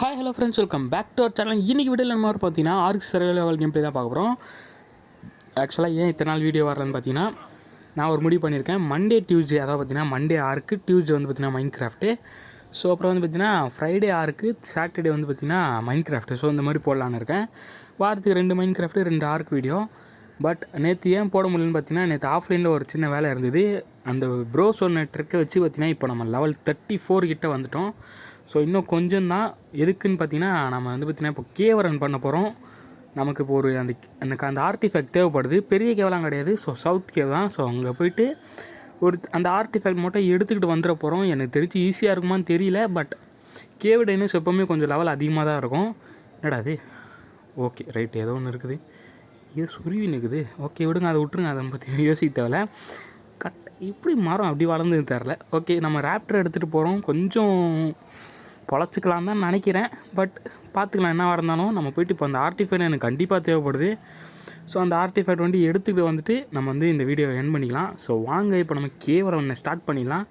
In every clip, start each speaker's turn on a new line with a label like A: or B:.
A: Hi hello friends, welcome back to our channel. இன்றைக்கி வீடியோவில் நம்ம பார்த்தீங்கன்னா ஆர்க் சர்வைவல் கேம் ப்ளே தான் பார்க்க போகிறோம். ஆக்சுவலாக ஏன் இத்தனை நாள் வீடியோ வரலன்னு பார்த்தீங்கன்னா, நான் ஒரு முடிவு பண்ணியிருக்கேன். மண்டே டியூஸ்டே, அதாவது பார்த்தீங்கன்னா மண்டே ஆர்க்கு, டியூஸ்டே வந்து பார்த்தீங்கன்னா மைண்ட் கிராஃப்ட்டு. ஸோ அப்புறம் வந்து பார்த்தீங்கன்னா ஃப்ரைடே ஆர்க்கு, சாட்டர்டே வந்து பார்த்தீங்கன்னா மைண்ட் கிராஃப்ட்டு. ஸோ இந்த மாதிரி போடலான்னு இருக்கேன். வாரத்துக்கு 2 Minecraft, 2 Ark video. But நேற்று ஏன் போட முடியலன்னு பார்த்தீங்கன்னா, நேற்று ஆஃப்லைனில் ஒரு சின்ன வேலை இருந்தது. அந்த ப்ரோ சொன்ன ட்ரிக்கை வச்சு பார்த்தீங்கன்னா இப்போ நம்ம லெவல் 34 கிட்ட வந்துட்டோம். ஸோ இன்னும் கொஞ்சம் தான். எதுக்குன்னு பார்த்தீங்கன்னா, நம்ம வந்து பார்த்தீங்கன்னா இப்போ கேவ் ரன் பண்ண போகிறோம். நமக்கு இப்போ எனக்கு அந்த ஆர்டிஃபேக்ட் தேவைப்படுது. பெரிய கேவெலாம் கிடையாது. ஸோ சவுத் கேவ் தான். ஸோ அங்கே போயிட்டு அந்த ஆர்டிஃபேக்ட் மட்டும் எடுத்துக்கிட்டு வந்துட போகிறோம். எனக்கு தெரிஞ்சு ஈஸியாக இருக்குமான்னு தெரியல. பட் கேவ் டைனஸ் எப்போவுமே கொஞ்சம் லெவல் அதிகமாக தான் இருக்கும். என்னடா அது? ஓகே ரைட், ஏதோ ஒன்று இருக்குது. இது சுருவி நிற்குது. ஓகே விடுங்க, அதை விட்டுருங்க. அதை பற்றி யோசிக்க தேவையில்ல. இப்படி மரம் அப்படி வளர்ந்தது தெரில. ஓகே, நம்ம ராப்டர் எடுத்துகிட்டு போகிறோம். கொஞ்சம் பொழைச்சிக்கலாம் தான் நினைக்கிறேன். பட் பார்த்துக்கலாம், என்ன இருந்தாலும். நம்ம போயிட்டு இப்போ அந்த ஆர்டிஃபேக்ட் எனக்கு கண்டிப்பாக தேவைப்படுது. ஸோ அந்த ஆர்டிஃபேக்ட் வந்து எடுத்துக்கிட்டு வந்துட்டு நம்ம வந்து இந்த வீடியோவை எண்ட் பண்ணிக்கலாம். ஸோ வாங்க இப்போ நம்ம கேவரை ஒன்று ஸ்டார்ட் பண்ணிடலாம்.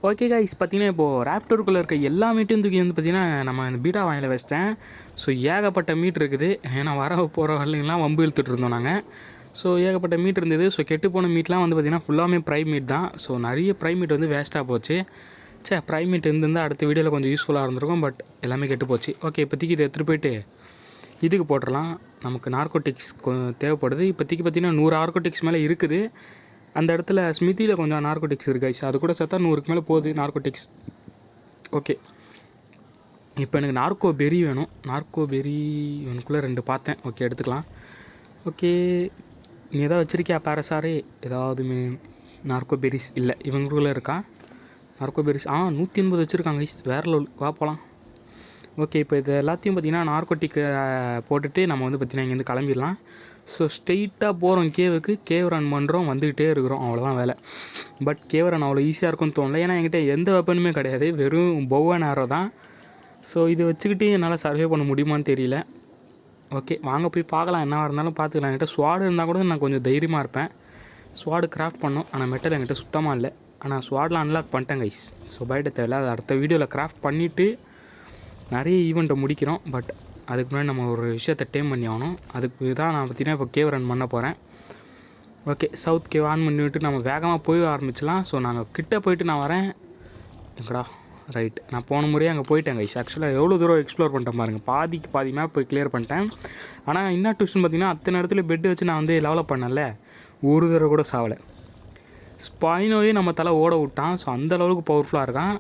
A: ஓகே கைஸ், பார்த்தீங்கன்னா இப்போது ராப்டருக்குள்ளே இருக்க எல்லா மீட்டும் தூக்கி வந்து பார்த்திங்கன்னா நம்ம இந்த பீட்டா வாயில் வச்சிட்டேன். ஸோ ஏகப்பட்ட மீட் இருக்குது. ஏன்னா வர போகிற வரலாம் வம்பு இழுத்துட்டு இருந்தோம் நாங்கள். ஸோ ஏகப்பட்ட மீட் இருந்தது. ஸோ கெட்டு போன மீட்லாம் வந்து பார்த்திங்கன்னா ஃபுல்லாமே ப்ரைம் மீட் தான். ஸோ நிறைய ப்ரைம் மீட் வந்து வேஸ்ட்டாக போச்சு. ப்ரைம் மீட் இருந்திருந்தால் அடுத்த வீடியோவில் கொஞ்சம் யூஸ்ஃபுல்லாக இருந்திருக்கும். பட் எல்லாமே கெட்டு போச்சு. ஓகே, இப்போதைக்கு இதை எடுத்துகிட்டு போயிட்டு இதுக்கு போட்டுடலாம். நமக்கு நார்கோட்டிக்ஸ் தேவைப்படுது. இப்போதைக்கு பார்த்திங்கன்னா 100 நார்கோட்டிக்ஸ் மேலே இருக்குது. அந்த இடத்துல ஸ்மித்தியில் கொஞ்சம் நார்கோட்டிக்ஸ் இருக்குது. அது கூட சேர்த்தா 100க்கு மேலே போகுது நார்கோட்டிக்ஸ். ஓகே, இப்போ எனக்கு நார்கோ பெரி வேணும். நார்கோ பெரி இவனுக்குள்ளே 2 பார்த்தேன். ஓகே, எடுத்துக்கலாம். ஓகே, நீ எதாவது வச்சுருக்கியா பேரசாரே? ஏதாவது நார்கோ பெரிஸ் இல்லை, இவங்களுக்குள்ளே இருக்கான் நார்கோ பெரிஸ். 180 வச்சுருக்காங்க. வேறு வா போகலாம். ஓகே, இப்போ இது எல்லாத்தையும் பார்த்திங்கன்னா நார்கோட்டிக்கை போட்டுட்டு நம்ம வந்து பார்த்திங்கன்னா இங்கேருந்து கிளம்பிடலாம். ஸோ ஸ்ட்ரெயிட்டாக போகிறோம் கேவுக்கு. கேவ் ரன் பண்ணுறோம், வந்துக்கிட்டே இருக்கிறோம். அவ்வளோதான் வேலை. பட் கேவ் ரன் அவ்வளோ ஈஸியாக இருக்கும்னு தோணல. ஏன்னா என்கிட்ட எந்த வெப்பனுமே கிடையாது, வெறும் பவன் ஆரோ தான். ஸோ இதை வச்சுக்கிட்டு என்னால் சர்வே பண்ண முடியுமான்னு தெரியல. ஓகே, வாங்க போய் பார்க்கலாம். என்ன இருந்தாலும் பார்த்துக்கலாம். என்கிட்ட ஸ்வாடு இருந்தால் கூட நான் கொஞ்சம் தைரியமாக இருப்பேன். ஸ்வாடு கிராஃப்ட் பண்ணோம், ஆனால் மெட்டல் என்கிட்ட சுத்தமாக இல்லை. ஆனால் ஸ்வாடில் அன்லாக் பண்ணிட்டேன் கைஸ். ஸோ பயட்ட தேவையில்ல. அதை அடுத்த வீடியோவில் கிராஃப்ட் பண்ணிவிட்டு நிறைய ஈவெண்ட்டை முடிக்கிறோம். பட் அதுக்கு முன்னாடி நம்ம ஒரு விஷயத்தை டேம் பண்ணி ஆகணும். அதுக்கு தான் நான் பார்த்திங்கன்னா இப்போ கேவ் ரன் பண்ண போகிறேன். ஓகே, சவுத் கேவ் ஆன் பண்ணிவிட்டு நம்ம வேகமாக போய் ஆரம்பிச்சிடலாம். ஸோ நாங்கள் கிட்டே போயிட்டு நான் வரேன். எங்கடா? ரைட், நான் போன முறையே அங்கே போயிட்டேன் கைஸ். ஆக்சுவலாக எவ்வளோ தூரம் எக்ஸ்ப்ளோர் பண்ணிட்டேன் பாருங்கள். பாதி மேப் போய் கிளியர் பண்ணிட்டேன். ஆனால் இன்னும் டியூஷன் பார்த்திங்கன்னா அத்தனை இடத்துல பெட்டு வச்சு நான் வந்து டெவலப் பண்ணல. ஒரு தடவை கூட சாவலை. ஸ்பைனோவே நம்ம தலை ஓட விட்டான். ஸோ அந்தளவுக்கு பவர்ஃபுல்லாக இருக்கான்.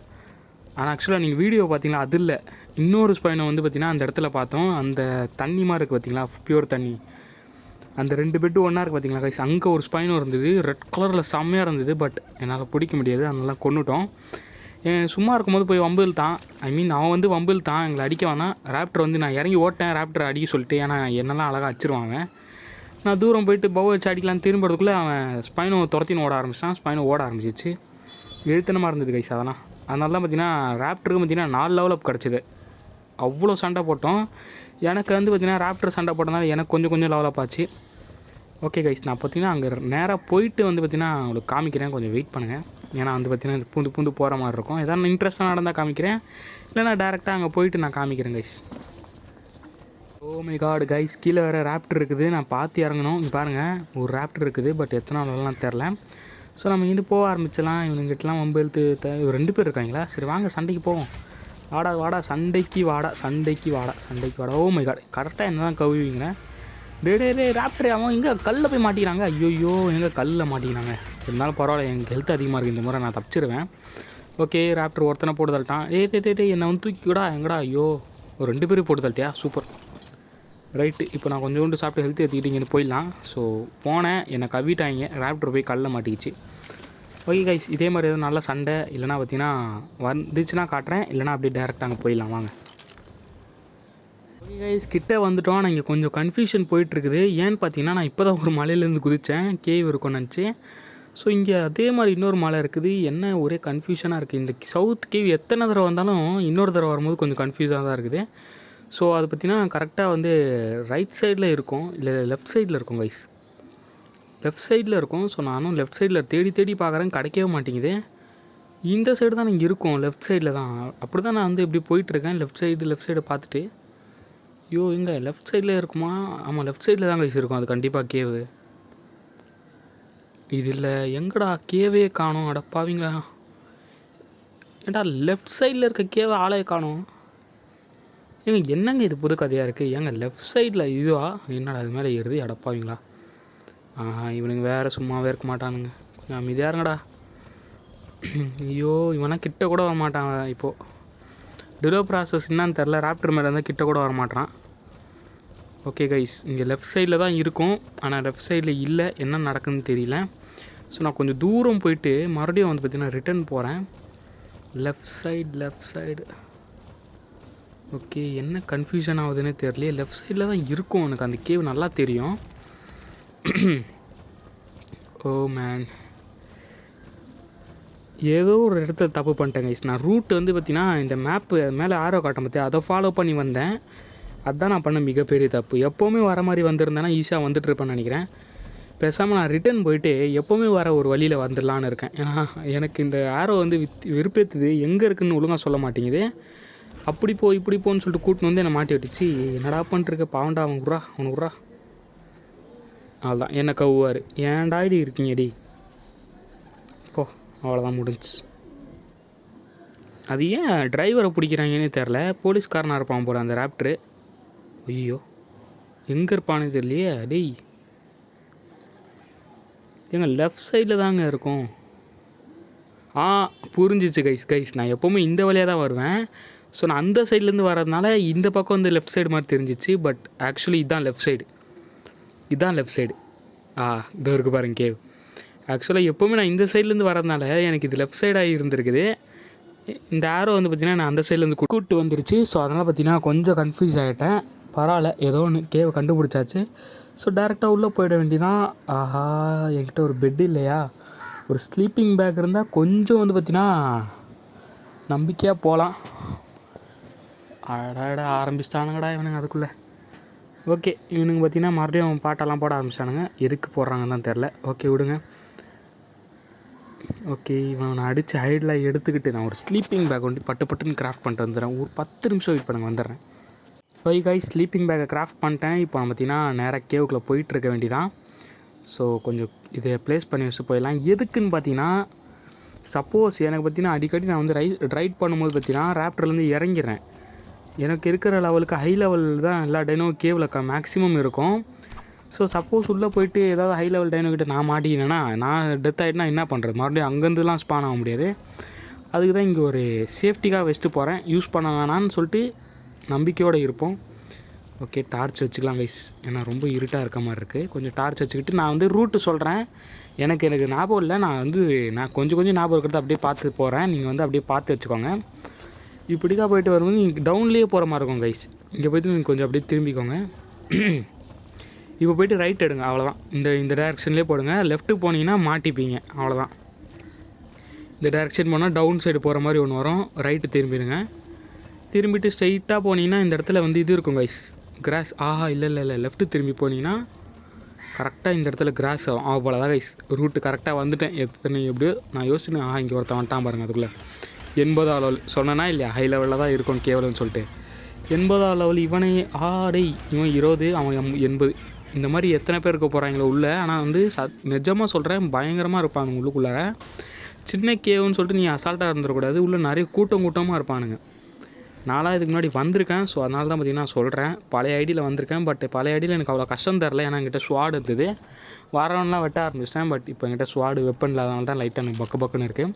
A: ஆனால் ஆக்சுவலாக நீங்கள் வீடியோ பார்த்தீங்களா, அது இல்லை, இன்னொரு ஸ்பைனை வந்து பார்த்திங்கன்னா அந்த இடத்துல பார்த்தோம். அந்த தண்ணி மாதிரி இருக்குது பார்த்திங்களா, பியூர் தண்ணி. அந்த 2 பெட்டு ஒன்றா இருக்குது பார்த்திங்களா கைஸ். அங்கே ஒரு ஸ்பைனும் இருந்தது, ரெட் கலரில் செம்மையாக இருந்தது. பட் என்னால் பிடிக்க முடியாது, அதனால கொண்டுட்டோம். சும்மா இருக்கும்போது போய் வம்பில் தான், அவன் வந்து வம்பில் தான் எங்களை அடிக்க வந்தான். ராப்டர் வந்து நான் இறங்கி ஓட்டேன், ராப்டர் அடிக்க சொல்லிட்டு. ஏன்னா என்னெல்லாம் அழகாக அடிச்சிருவாங்க. நான் தூரம் போயிட்டு பவ் வச்சு அடிக்கலான்னு திரும்புறதுக்குள்ளே அவன் ஸ்பைனோ துரத்தின்னு ஓட ஆரம்பிச்சான். ஸ்பைனோ ஓட ஆரம்பிச்சிச்சு. எழுத்தனமாக இருந்தது கைஸ். அதனால தான் பார்த்திங்கன்னா ராப்டருக்கு பார்த்திங்கன்னா 4 லெவல் அப் கிடச்சிது. அவ்வளோ சண்டை போட்டோம். எனக்கு வந்து பார்த்திங்கன்னா ராப்டர் சண்டை போட்டதுனால எனக்கு கொஞ்சம் லெவல் அப் ஆச்சு. ஓகே கைஸ், நான் பார்த்திங்கன்னா அங்கே நேராக போயிட்டு வந்து பார்த்திங்கன்னா உங்களுக்கு காமிக்கிறேன். கொஞ்சம் வெயிட் பண்ணுங்கள். ஏன்னா வந்து பார்த்திங்கன்னா பூந்து போகிற மாதிரி இருக்கும். எதாவது இன்ட்ரெஸ்ட்டாக நடந்தால் காமிக்கிறேன், இல்லைனா டேரெக்டாக அங்கே போயிட்டு நான் காமிக்கிறேன் guys. Oh my God guys, கீழே வேறு ராப்டர் இருக்குது. நான் பார்த்து இறங்கணும். இங்கே பாருங்கள், ஒரு ராப்டர் இருக்குது. பட் எத்தனை நாள்லாம் தெரில. ஸோ நம்ம இங்கே போக ஆரம்பிச்சலாம். இவனுங்கிட்டலாம் வம்பு இழுத்து 2 பேர் இருக்காங்களா? சரி வாங்க சண்டைக்கு போவோம். வாடா சண்டைக்கு வாடா. ஓ மை காட், கரெக்டாக என்ன தான் கவுவீங்க. டே ராப்டர் அவன் இங்கே கல்லில் போய் மாட்டிக்கிறாங்க. ஐயோ, எங்கே கல்லில் மாட்டிக்கிறாங்க. இருந்தாலும் பரவாயில்ல, எனக்கு ஹெல்த் அதிகமாக இருக்குது. இந்த முறை நான் தப்பிச்சிருவேன். ஓகே, ராப்டர் ஒருத்தனை போட்டு தள்ளிட்டான். என்னை வந்து தூக்கிக்கூடா. எங்கடா? ஐயோ, ஒரு 2 பேரும் போட்டு தள்ளிட்டியா? சூப்பர். ரைட்டு, இப்போ நான் கொஞ்சோண்டு சாப்பிட்டு ஹெல்த் ஏற்றிக்கிட்டு இங்கே போயிடலாம். ஸோ போனேன், என்னை கவிட்டாங்க. ராப்டர் போய் கல்லில் மாட்டிக்கிச்சு. ஓகே கைஸ், இதே மாதிரி எதுவும் நல்ல சண்டை இல்லைனா பார்த்திங்கன்னா வந்துச்சுன்னா காட்டுறேன், இல்லைனா அப்படியே டேரெக்டாக அங்கே போயிடலாம் வாங்க. ஓகே கைஸ், கிட்டே வந்துட்டோம். நான் இங்கே கொஞ்சம் கன்ஃபியூஷன் போயிட்டுருக்குது. ஏன்னு பார்த்தீங்கன்னா, நான் இப்போ தான் ஒரு மலையிலேருந்து குதித்தேன். கேவ் இருக்கும்னு நினச்சி. ஸோ இங்கே அதே மாதிரி இன்னொரு மலை இருக்குது. என்ன ஒரே கன்ஃபியூஷனாக இருக்குது. இந்த சவுத் கேவ் எத்தனை தடவை வந்தாலும் இன்னொரு தடவை வரும்போது கொஞ்சம் கன்ஃபியூஸாக தான் இருக்குது. ஸோ அதை பற்றினா கரெக்டாக வந்து ரைட் சைடில் இருக்கும், இல்லை லெஃப்ட் சைடில் இருக்கும் கைஸ். லெஃப்ட் சைடில் இருக்கும். ஸோ நானும் லெஃப்ட் சைடில் தேடி தேடி பார்க்குறேன், கிடைக்கவே மாட்டேங்குது. இந்த சைடு தான் இங்கே இருக்கும், லெஃப்ட் சைடில் தான். அப்படி தான் நான் வந்து இப்படி போயிட்டுருக்கேன், லெஃப்ட் சைடு பார்த்துட்டு. ஐயோ எங்கே லெஃப்ட் சைடில் இருக்குமா? ஆமாம், லெஃப்ட் சைடில் தான் கைஸ் இருக்கும் அது கண்டிப்பாக கேவு. இது இல்லை, எங்கடா கேவே காணோம்? அடப்பாவீங்களா, ஏன்டா லெஃப்ட் சைடில் இருக்க கேவை ஆளே காணோம்? ஏங்க என்னங்க இது புது கதையாக இருக்குது? ஏங்க லெஃப்ட் சைடில் இதுவா? என்னடா அது மேலே ஏறுது? அடப்பாவீங்களா. இவனுங்க வேறு சும்மாவே இருக்க மாட்டானுங்க, கொஞ்சம் அமைதியாக இருங்கடா. ஐயோ இவனா கிட்ட கூட வர மாட்டாங்க. இப்போது டிலோ ப்ராசஸ் என்னான்னு தெரில, ராப்டர் மேலே இருந்தால் கிட்ட கூட வர மாட்டான். ஓகே கைஸ், இங்கே லெஃப்ட் சைடில் தான் இருக்கும், ஆனால் லெஃப்ட் சைடில் இல்லை, என்ன நடக்குதுன்னு தெரியல. ஸோ நான் கொஞ்சம் தூரம் போயிட்டு மறுபடியும் வந்து பார்த்திங்கன்னா ரிட்டர்ன் போகிறேன். லெஃப்ட் சைடு ஓகே, என்ன கன்ஃபியூஷன் ஆகுதுன்னு தெரியல. லெஃப்ட் சைடில் தான் இருக்கும், எனக்கு அந்த கேவ் நல்லா தெரியும். ஓ மேன், ஏதோ ஒரு இடத்துல தப்பு பண்ணிட்டேன் கைஸ். நான் ரூட் வந்து பார்த்திங்கன்னா இந்த மேப்பு மேலே ஆரோ காட்டம் பற்றி அதை ஃபாலோ பண்ணி வந்தேன். அதுதான் நான் பண்ண மிகப்பெரிய தப்பு. எப்போவுமே வர மாதிரி வந்திருந்தேன்னா ஈஸியாக வந்துட்டுருப்பேன்னு நினைக்கிறேன். பேசாமல் நான் ரிட்டன் போயிட்டு எப்போவுமே வர ஒரு வழியில் வந்துடலான்னு இருக்கேன். ஏன்னா எனக்கு இந்த ஆரோ வந்து விருப்பத்துது, எங்கே இருக்குதுன்னு ஒழுங்காக சொல்ல மாட்டேங்குது. அப்படி போ இப்படி போன்னு சொல்லிட்டு கூட்டின்னு வந்து என்னை மாட்டி விட்டுச்சு. என்னடா பண்ணிட்டுருக்க பாவண்டா, அவனுக்கு விட்றா. அவ்வளோதான், என்னை கவ்வார். ஏன்டா இப்படி இருக்கீங்கடி போ, அவ்வளோதான் முடிஞ்சிச்சு. அது ஏன் டிரைவரை பிடிக்கிறாங்கன்னே தெரில, போலீஸ்காரனாக இருப்பான் போல அந்த ராப்டரு. ஐயோ எங்கே இருப்பானே தெரியலையே. டேய் எங்கள் லெஃப்ட் சைடில் தாங்க இருக்கும். புரிஞ்சிச்சு கைஸ், நான் எப்போவுமே இந்த வழியாக தான் வருவேன். ஸோ நான் அந்த சைட்லேருந்து வர்றதுனால இந்த பக்கம் வந்து லெஃப்ட் சைடு மாதிரி தெரிஞ்சிச்சு. பட் ஆக்சுவலி இதுதான் லெஃப்ட் சைடு. இதோ இருக்குது பாருங்க கேவ். ஆக்சுவலாக எப்போவுமே நான் இந்த சைட்லேருந்து வரதுனால எனக்கு இது லெஃப்ட் சைடாக இருந்திருக்குது. இந்த ஆரோ வந்து பார்த்திங்கன்னா நான் அந்த சைட்லேருந்து கூப்பிட்டு வந்துருச்சு. ஸோ அதனால் பார்த்திங்கன்னா கொஞ்சம் கன்ஃபியூஸ் ஆகிட்டேன். பரவாயில்ல, ஏதோ ஒன்று கேவை கண்டுபிடிச்சாச்சு. ஸோ டேரெக்டாக உள்ளே போயிட வேண்டியதான். என்கிட்ட ஒரு பெட் இல்லையா, ஒரு ஸ்லீப்பிங் பேக் இருந்தால் கொஞ்சம் வந்து பார்த்திங்கன்னா நம்பிக்கையாக போகலாம். அடடா ஆரம்பிச்சிட்டானுங்கடா இவனுங்க அதுக்குள்ளே. ஓகே, இவனுங்க பார்த்திங்கன்னா மறுபடியும் பாட்டெல்லாம் போட ஆரம்பிச்சிட்டானுங்க. எதுக்கு போடுறாங்கன்னு தான் தெரில. ஓகே விடுங்க. ஓகே, இவன் அடித்து ஹைடில் எடுத்துக்கிட்டு நான் ஒரு ஸ்லீப்பிங் பேக் வந்து பட்டுன்னு கிராஃப்ட் பண்ணிட்டு வந்துடுறேன். ஒரு 10 நிமிஷம் வெயிட் பண்ணுங்க, வந்துடுறேன். கைஸ், ஸ்லீப்பிங் பேக்கை கிராஃப்ட் பண்ணிட்டேன். இப்போ பார்த்திங்கன்னா நேராக கேவுக்குள்ளே போயிட்டுருக்க வேண்டியதான். ஸோ கொஞ்சம் இதை ப்ளேஸ் பண்ணி வச்சு போயிடலாம். எதுக்குன்னு பார்த்தீங்கன்னா, சப்போஸ் எனக்கு பார்த்திங்கன்னா அடிக்கடி நான் வந்து ரைட் பண்ணும்போது பார்த்திங்கன்னா ராப்டர்லேருந்து இறங்கிடுறேன். எனக்கு இருக்கிற லெவலுக்கு ஹை லெவல் தான் எல்லா டைனோ கேவில் மேக்ஸிமம் இருக்கும். ஸோ சப்போஸ் உள்ளே போயிட்டு ஏதாவது ஹை லெவல் டைனோக்கிட்ட நான் மாட்டிக்கினேன்னா, நான் டெத் ஆகிட்டுனா என்ன பண்ணுறது? மறுபடியும் அங்கேருந்துலாம் ஸ்பான் ஆக முடியாது. அதுக்கு தான் இங்கே ஒரு சேஃப்டிக்காக வச்சுட்டு போகிறேன். யூஸ் பண்ண வேணான்னு சொல்லிட்டு நம்பிக்கையோடு இருப்போம். ஓகே, டார்ச் வச்சுக்கலாம் கைஸ், ஏன்னா ரொம்ப இருட்டாக இருக்க மாதிரி இருக்குது. கொஞ்சம் டார்ச் வச்சுக்கிட்டு நான் வந்து ரூட்டு சொல்கிறேன். எனக்கு ஞாபகம் இல்லை, நான் கொஞ்சம் ஞாபகம் இருக்கிறத அப்படியே பார்த்து போகிறேன். நீங்கள் வந்து அப்படியே பார்த்து வச்சுக்கோங்க. இப்படிக்கா போயிட்டு வரும்போது நீங்கள் டவுன்லேயே போகிற மாதிரி இருக்கும் கைஸ். இங்கே போய்ட்டு நீங்கள் கொஞ்சம் அப்படியே திரும்பிக்கோங்க. இப்போ போய்ட்டு ரைட் எடுங்க, அவ்வளோதான். இந்த டேரெக்ஷன்லேயே போடுங்க. லெஃப்ட்டுக்கு போனீங்கன்னா மாட்டிப்பீங்க, அவ்வளோதான். இந்த டேரெக்ஷன் போனால் டவுன் சைடு போகிற மாதிரி ஒன்று வரும். ரைட்டு திரும்பிடுங்க. திரும்பிட்டு ஸ்ட்ரைட்டாக போனீங்கன்னா இந்த இடத்துல வந்து இது இருக்கும் கைஸ், கிராஸ். இல்லை லெஃப்ட்டு திரும்பி போனீங்கன்னா கரெக்டாக இந்த இடத்துல கிராஸ் ஆகும். அவ்வளோதான் கைஸ், ரூட்டு கரெக்டாக வந்துட்டேன். எப்படியோ நான் யோசிச்சுன்னு இங்கே ஒருத்தன் வந்துட்டான் பாருங்கள். அதுக்குள்ளே 80ஆம் லெவல் சொன்னேன்னா இல்லையா, ஹை லெவலில் தான் இருக்கும் கேவலன்னு சொல்லிட்டு. 80ஆம் லெவல் இவனை இவன் 20, அவன் 80. இந்த மாதிரி எத்தனை பேர் இருக்க போகிறாங்களோ உள்ளே. ஆனால் வந்து நிஜமாக சொல்கிறேன், பயங்கரமாக இருப்பானுங்க உள்ளுக்குள்ளார. சின்ன கேவுன்னு சொல்லிட்டு நீ அசால்ட்டாக இருந்துடக்கூடாது. உள்ளே நிறைய கூட்டமாக இருப்பானுங்க. நான்லாம் இதுக்கு முன்னாடி வந்திருக்கேன். ஸோ அதனால தான் பார்த்திங்கன்னா சொல்கிறேன். பழைய ஐடியில் வந்திருக்கேன். பட் பழைய ஐடியில் எனக்கு அவ்வளோ கஷ்டம் தரல, ஏன்னா என்கிட்ட ஸ்வாட் இருந்தது. வரவன்லாம் வெட்ட ஆரம்பிச்சிட்டேன். பட் இப்போ என்கிட்ட ஸ்வாடு வெப்பன் இல்லாதனால தான் லைட்டாக எனக்கு பக்குன்னு இருக்குது.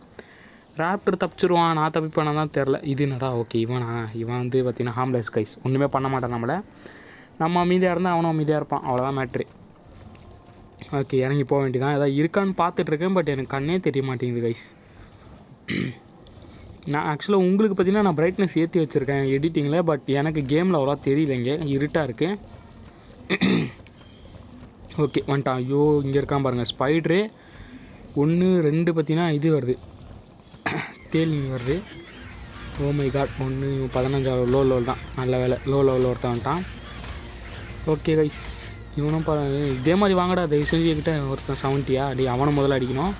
A: ராப்டர் தப்பிச்சிருவான், நான் தப்பிப்பேனா தான் தெரில. இது என்னடா ஓகே, இவன் வந்து பார்த்திங்கன்னா ஹார்ம்லெஸ் கைஸ், ஒன்றுமே பண்ண மாட்டான் நம்மளை. நம்ம அமைதியாக இருந்தால் அவனும் அமைதியாக இருப்பான், அவ்வளோதான் மேட்ரு. ஓகே, இறங்கி போக வேண்டியதான். ஏதாவது இருக்கான்னு பார்த்துட்ருக்கேன். பட் எனக்கு கண்ணே தெரிய மாட்டேங்குது கைஸ். நான் ஆக்சுவலாக உங்களுக்கு பார்த்திங்கன்னா நான் பிரைட்னஸ் ஏற்றி வச்சுருக்கேன் எடிட்டிங்கில். பட் எனக்கு கேமில் அவ்வளோ தெரியலைங்க, இருட்டாக இருக்குது. ஓகே வந்துட்டான். ஐயோ இங்கே இருக்கான் பாருங்கள் ஸ்பைட்ரு. 1 2 பார்த்தீங்கன்னா இது வருது, டேலிங் வருது. Oh my God, 1 15 low level தான். நல்ல வேலை, லோ லெவலில் ஒருத்தன் வந்துட்டான். ஓகே கைஸ், இவனும் இதே மாதிரி வாங்கடா தயவு செஞ்சு கிட்ட ஒருத்தன் 70 அடி அவனை முதல்ல அடிக்கணும்.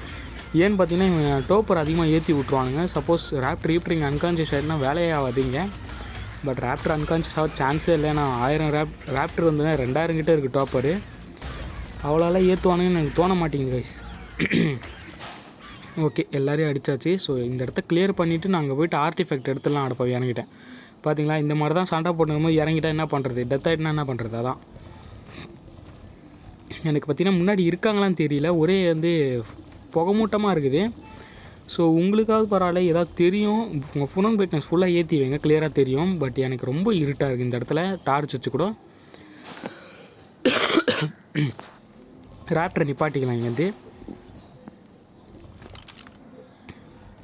A: ஏன்னு பார்த்தீங்கன்னா இவன் டோப்பர் அதிகமாக ஏற்றி விட்ருவானுங்க. சப்போஸ் ராப்டர் ரீப்டரிங் அன்கான்ஷியஸ் ஆகிடுனா வேலையே ஆகாதீங்க. பட் ராப்டர் அன்கான்ஷியஸ் ஆக சான்ஸே இல்லை. ஏன்னா 1000 ராப்டர் வந்து 2000 கிட்டே இருக்குது டோப்பரு. அவ்வளோலாம் ஏற்றுவானுங்கன்னு எனக்கு தோண மாட்டேங்குது கைஸ். ஓகே, எல்லோரையும் அடித்தாச்சு. ஸோ இந்த இடத்த கிளியர் பண்ணிவிட்டு நாங்கள் போய்ட்டு ஆர்டிஃபேக்ட் எடுத்துலாம் அடப்போம். இறங்கிட்டேன் பார்த்தீங்களா, இந்த மாதிரி தான் சண்டை போட்டுக்கும்போது இறங்கிட்டா என்ன பண்ணுறது, டெத் ஆகிட்டுனா என்ன பண்ணுறது. அதான் எனக்கு பார்த்தீங்கன்னா முன்னாடி இருக்காங்களான்னு தெரியல, ஒரே வந்து புகமூட்டமாக இருக்குது. ஸோ உங்களுக்காவது பரவாயில்ல, ஏதாவது தெரியும் உங்கள் ஃபோன் பிரைட்னஸ் ஃபுல்லாக ஏற்றி வைங்க, கிளியராக தெரியும். பட் எனக்கு ரொம்ப இருட்டாக இருக்குது இந்த இடத்துல. டார்ச் வச்சு கூட ராப்டரை நிப்பாட்டிக்கலாம் இங்கேருந்து.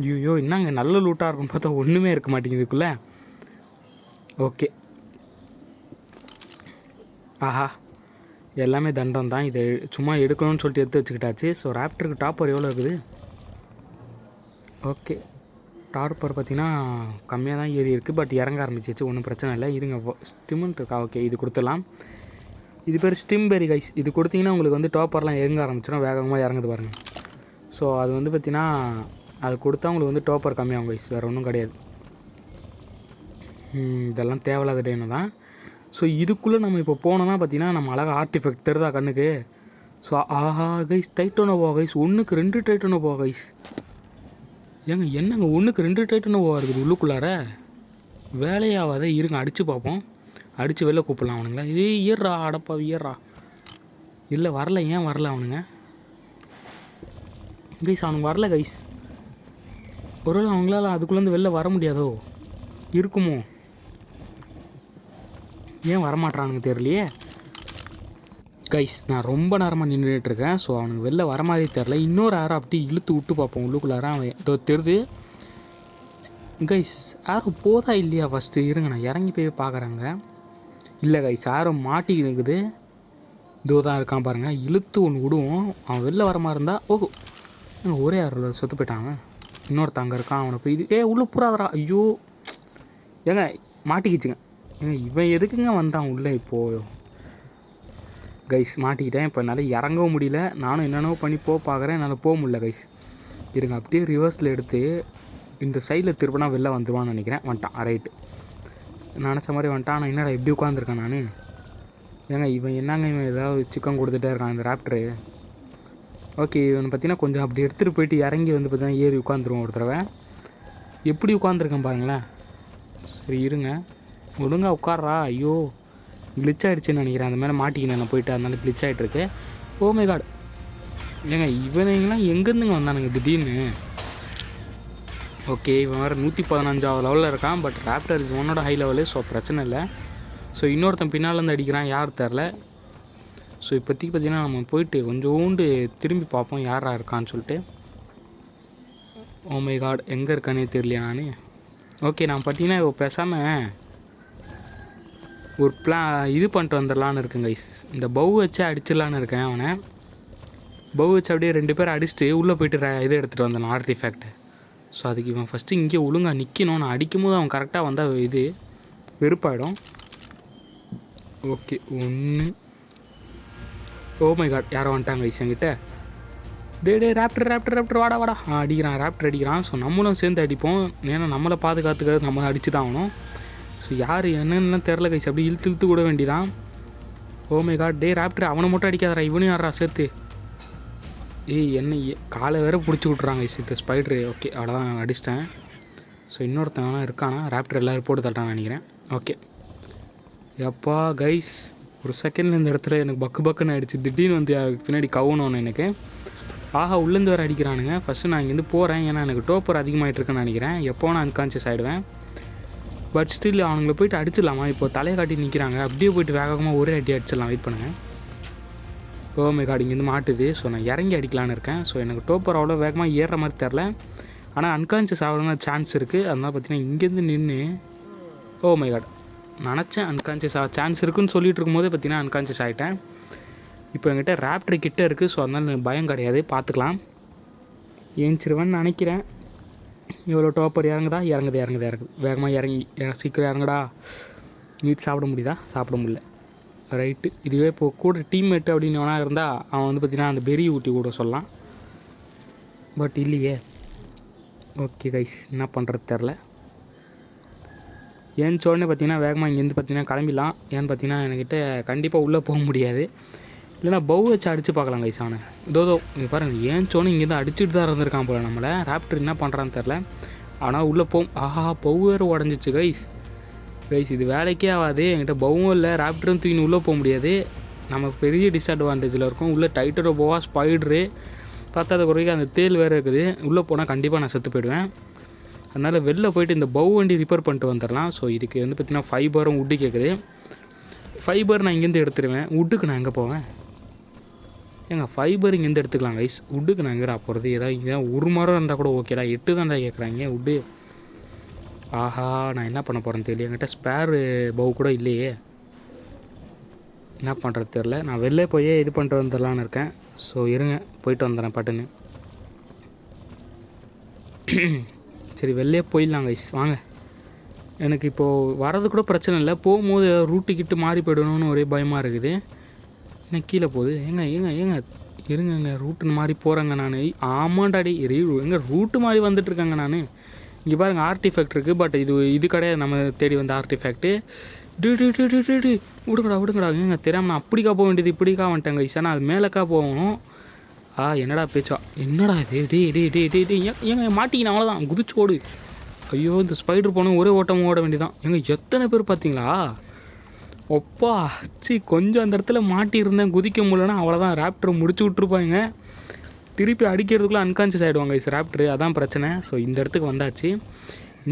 A: ஐயோ, என்னங்க நல்ல லூட்டாக இருக்குன்னு பார்த்தா ஒன்றுமே இருக்க மாட்டேங்குதுக்குள்ளே. ஓகே, ஆஹா, எல்லாமே தண்டம் தான். இதை சும்மா எடுக்கணும்னு சொல்லிட்டு எடுத்து வச்சுக்கிட்டாச்சு. ஸோ ராப்டருக்கு டாப்பர் எவ்வளோ இருக்குது? ஓகே, டாப்பர் பார்த்திங்கன்னா கம்மியாக தான் ஏறி இருக்குது. பட் இறங்க ஆரம்பிச்சிச்சு, ஒன்றும் பிரச்சனை இல்லை. இருங்க, ஸ்டிம்னு இருக்கா? ஓகே, இது கொடுத்துடலாம். இது பேர் ஸ்டிம்பெரி கைஸ். இது கொடுத்திங்கன்னா உங்களுக்கு வந்து டாப்பர்லாம் இறங்க ஆரம்பிச்சிடும், வேகமாக இறங்குது பாருங்கள். ஸோ அது வந்து பார்த்திங்கன்னா அது கொடுத்தா உங்களுக்கு வந்து டோப்பர் கம்மியாகும் கைஸ், வேறு ஒன்றும் கிடையாது. இதெல்லாம் தேவையில்லாத டேன்னு தான். ஸோ இதுக்குள்ளே நம்ம இப்போ போனோம்னா பார்த்தீங்கன்னா நம்ம அழகாக ஆர்டிஃபெக்ட் தெரிதா கண்ணுக்கு. ஸோ ஆஹா கைஸ், டைட்டோனோவா கைஸ், 1க்கு 2 டைட்டோனோவா கைஸ். ஏங்க என்னங்க 1க்கு 2 டைட்டோனோவா இருக்குது உள்ளுக்குள்ளார, வேலையாகாத. இருங்க அடித்து பார்ப்போம், அடித்து வெளில கூப்பிடலாம் அவனுங்களா. இதே ஏறா அடப்பா ஏறா. இல்லை வரல, ஏன் வரல அவனுங்க கைஸ்? அவனுக்கு வரல கைஸ். ஒருவேளை அவங்களால அதுக்குள்ளேருந்து வெளில வர முடியாதோ இருக்குமோ? ஏன் வரமாட்டானுங்க தெரியலையே கைஸ். நான் ரொம்ப நேரமாக நின்றுட்டுருக்கேன். ஸோ அவனுக்கு வெளில வர மாதிரி தெரில. இன்னொரு ஆரோ அப்படி இழுத்து விட்டு பார்ப்போம் உள்ளுக்குள்ளார. அவன் தெரியுது கைஸ். ஆரோ போதா இல்லையா ஃபஸ்ட்டு? இருங்க நான் இறங்கி போய் பார்க்குறாங்க. இல்லை கைஸ், ஆரோ மாட்டிக்கிட்டு இருக்குது. இதோ தான் இருக்கான் பாருங்கள். இழுத்து ஒன்று விடுவோம், அவன் வெளில வர மாதிரி இருந்தால். ஓஹோ, ஒரே ஆரோவில் சொத்து போயிட்டாங்க. இன்னொருத்தங்க இருக்கான், அவனை போய் இது உள்ளே பூராதரா. ஐயோ ஏங்க மாட்டிக்கிச்சுங்க. இவன் எதுக்குங்க வந்தான் உள்ளே இப்போது? கைஸ் மாட்டிக்கிட்டேன். இப்போ என்னால் இறங்கவும் முடியல. நானும் என்னென்னோ பண்ணி பார்க்குறேன், என்னால் போக முடியல கைஸ். இருங்க அப்படியே ரிவர்ஸில் எடுத்து இந்த சைடில் திருப்பினா வெளில வந்துடுவான்னு நினைக்கிறேன். வந்துட்டான், ரைட்டு. நினச்ச மாதிரி வந்துட்டான். ஆனால் என்னடா எப்படி உட்காந்துருக்கான் நான்? ஏங்க இவன் என்னங்க, இவன் ஏதாவது சிக்கன் கொடுத்துட்டே இருக்கான் இந்த ராப்டரு. ஓகே, இவனை பார்த்தீங்கன்னா கொஞ்சம் அப்படி எடுத்துகிட்டு போயிட்டு இறங்கி வந்து பார்த்தீங்கன்னா ஏறி உட்காந்துருவோம் ஒரு தடவை. எப்படி உட்காந்துருக்கேன் பாருங்களேன். சரி இருங்க, ஒழுங்காக உட்கார்றா. ஐயோ கிளிச் ஆகிடுச்சின்னு நினைக்கிறேன். அந்த மேலே மாட்டிக்கினேன் நான் போயிட்டு, அதனால கிளிச் ஆகிட்டுருக்கு. ஓ மை காட், ஏங்க இவனுங்களாம் எங்கேருந்துங்க வந்தானுங்க திடீர்னு? ஓகே, இவன் வேறு 115 லெவலில் இருக்கான். பட் ராப்டர் இவனோட ஹை லெவலு, ஸோ பிரச்சனை இல்லை. ஸோ இன்னொருத்தன் பின்னாலேருந்து அடிக்கிறான், யார் தெரில. ஸோ இப்போதைக்கு பார்த்திங்கன்னா நம்ம போயிட்டு கொஞ்சோண்டு திரும்பி பார்ப்போம் யாரா இருக்கான்னு சொல்லிட்டு. ஓ மை காட், எங்கே இருக்கானே தெரியலையா நான். ஓகே, நான் பார்த்தீங்கன்னா இப்போ பேசாமல் ஒரு இது பண்ணிட்டு வந்துடலான்னு இருக்கேன் கைஸ். இந்த பவு வச்சு அடிச்சிடலான்னு இருக்கேன் அவனை. பவு வச்சு அப்படியே 2 பேர் அடிச்சுட்டு உள்ளே போய்ட்டு இதை எடுத்துகிட்டு வந்தேன் ஆர்டிஃபேக்ட். ஸோ அதுக்கு இவன் ஃபஸ்ட்டு இங்கே ஒழுங்காக நிற்கணும். நான் அடிக்கும் போது அவன் கரெக்டாக வந்தால் இது வெறுப்பாயிடும். ஓகே, 1. ஓ மை காட், யாரோ வந்துட்டாங்க கைஸ் என்கிட்ட. டே ராப்டர் ராப்டர் ராப்டர் வாடா வாடா. அடிக்கிறான், ராப்டர் அடிக்கிறான். ஸோ நம்மளும் சேர்ந்து அடிப்போம், ஏன்னா நம்மளை பாதுகாத்துக்கிறது நம்ம அடித்து தான் ஆகணும். ஸோ யார் என்னென்னு தெரில கைஸ், அப்படி இழுத்து கூட வேண்டிதான். ஓ மை காட், டே ராப்டர் அவனை மட்டும் அடிக்காதரா, இவனையும் யாரா சேர்த்து. என்ன காலை வேறு பிடிச்சி விட்றாங்க கைஸ் இந்த ஸ்பைட்ரு. ஓகே, அவ்வளோதான் அடிச்சிட்டேன். ஸோ இன்னொருத்தவனா இருக்கானா, ராப்டர் எல்லோரும் போட்டு தட்டான்னு நினைக்கிறேன். ஓகே, எப்பா கைஸ் ஒரு செகண்டில் இந்த இடத்துல எனக்கு பக்குன்னு ஆகிடுச்சு. திடீர்னு வந்து பின்னாடி கவுனோன்னு எனக்கு. ஆஹா, உள்ளேருந்து வேறு அடிக்கிறானுங்க. ஃபஸ்ட்டு நான் இங்கேருந்து போகிறேன், ஏன்னா எனக்கு டோப்பர் அதிகமாகிட்டுருக்குன்னு நினைக்கிறேன். எப்போ நான் அன்கான்ஷியஸ் ஆகிடுவேன். பட் ஸ்டில் அவங்கள போய்ட்டு அடிச்சிடலாமா? இப்போ தலையை காட்டி நிற்கிறாங்க, அப்படியே போய்ட்டு வேகமாக ஒரே அடி அடிச்சிடலாம். வெயிட் பண்ணுங்கள். ஓ மை காட், இங்கேருந்து மாட்டுது. ஸோ நான் இறங்கி அடிக்கலான்னு இருக்கேன். ஸோ எனக்கு டோப்பர் அவ்வளோ வேகமாக ஏறுற மாதிரி தெரில, ஆனால் அன்கான்ஷியஸ் ஆகணும்னா சான்ஸ் இருக்குது. அதனால் பார்த்தீங்கன்னா இங்கேருந்து நின்று ஓ மை காட் நினச்சேன் அன்கான்ஷியஸ் ஆக சான்ஸ் இருக்குதுன்னு சொல்லிட்டு இருக்கும்போதே பார்த்தீங்கன்னா அன்கான்ஷியஸ் ஆகிட்டேன். இப்போ என்கிட்ட ராப்டர் கிட்டே இருக்குது. ஸோ அதனால் பயம் கிடையாது, பார்த்துக்கலாம். ஏஞ்சிருவேன்னு நினைக்கிறேன். எவ்வளோ டோப்பர் இறங்குதா? இறங்குது. வேகமாக இறங்கி சீக்கிரம் இறங்குடா. மீட் சாப்பிட முடியுதா? சாப்பிட முடியல. ரைட்டு. இதுவே இப்போது கூட டீம்மேட்டு அப்படின்னு எவனா இருந்தால் அவன் வந்து பார்த்திங்கன்னா அந்த பெரி ஊட்டி கூட சொல்லலாம். பட் இல்லையே. ஓகே கைஸ், என்ன பண்ணுறது தெரில. ஏன்ச்சோடனே பார்த்திங்கன்னா வேகமாக இங்கேருந்து பார்த்திங்கன்னா கிளம்பிடலாம். ஏன்னு பார்த்தீங்கன்னா என்கிட்ட கண்டிப்பாக உள்ளே போக முடியாது. இல்லைனா பவு வச்சு அடித்து பார்க்கலாம் கைஸ். அவனை இதோ இங்கே பாருங்கள், ஏன்ச்சோன்னு இங்கேருந்து அடிச்சுட்டு தான் இருந்திருக்கான் போல் நம்மளை. ராப்டர் என்ன பண்ணுறான்னு தெரில. ஆனால் உள்ளே ஆஹா பவு வேறு உடஞ்சிச்சு கைஸ். இது வேலைக்கே ஆகாது. என்கிட்ட பவும் இல்லை, ராப்டரும் தூக்கின்னு உள்ளே போக முடியாது. நமக்கு பெரிய டிஸ்அட்வான்டேஜில் இருக்கும். உள்ளே டைட்டரோ போவா ஸ்பைட்ரு பத்தாத குறைக்கு அந்த தேல் வேறு இருக்குது. உள்ளே போனால் கண்டிப்பாக நான் செத்து போயிடுவேன். அதனால் வெளில போயிட்டு இந்த பவு வண்டி ரிப்பேர் பண்ணிட்டு வந்துடலாம். ஸோ இதுக்கு வந்து பார்த்திங்கன்னா ஃபைபரும் உட்டு கேட்குது. ஃபைபர் நான் இங்கேருந்து எடுத்துருவேன். உட்டுக்கு நான் எங்கே போவேன்? ஏங்க ஃபைபர் இங்கேருந்து எடுத்துக்கலாம் கைஸ். உட்டுக்கு நான் எங்கேடா போகிறது? ஏதாவது இங்கே ஒரு மரம் இருந்தால் கூட ஓகேடா. 8 தான்டா கேட்குறாங்க உட்டு. ஆஹா, நான் என்ன பண்ண போகிறேன்னு தெரியல. என்கிட்ட ஸ்பேரு பவு கூட இல்லையே. என்ன பண்ணுறது தெரில. நான் வெளில போய் இது பண்ணிட்டு வந்துடலான்னு இருக்கேன். ஸோ இருங்க, போயிட்டு வந்துடுறேன் பட்டுன்னு. சரி, வெளிலே போயிடலாம் கைஸ், வாங்க. எனக்கு இப்போது வரது கூட பிரச்சனை இல்லை. போகும்போது ரூட்டுக்கிட்டு மாறி போய்டணும்னு ஒரே பயமாக இருக்குது. என்ன கீழே போகுது? ஏங்க இருங்கங்க, ரூட்டுன்னு மாறி போகிறேங்க நான். ஆமாண்டாடி, எங்கே ரூட்டு மாதிரி வந்துட்டுருக்கேங்க நான். இங்கே பாருங்கள் ஆர்டிஃபேக்ட் இருக்குது. பட் இது கிடையாது நம்ம தேடி வந்த ஆர்டிஃபேக்ட்டு. விடுங்கடா ஏங்க தெரியாமல் நான் அப்படிக்கா போக வேண்டியது இப்படிக்கா வந்துட்டேங்க கைஸ். ஆனால் அது மேலேக்கா போகணும். என்னடா பேச்சா? என்னடா இது? டே ஏங்க மாட்டிக்கின அவ்வளோதான், குதிச்சு ஓடு. ஐயோ, இந்த ஸ்பைடர் போன ஒரே ஓட்டம் ஓட வேண்டியதான். ஏங்க எத்தனை பேர் பார்த்தீங்களா? ஒப்பா கொஞ்சம் அந்த இடத்துல மாட்டியிருந்தேன், குதிக்க முடியலன்னா அவ்வளோதான், ராப்டரை முடிச்சு விட்ருப்பாங்க. திருப்பி அடிக்கிறதுக்குள்ளே அன்கான்ஷியஸ் ஆகிடுவாங்க கைஸ் ராப்டரு. அதான் பிரச்சனை. ஸோ இந்த இடத்துக்கு வந்தாச்சு.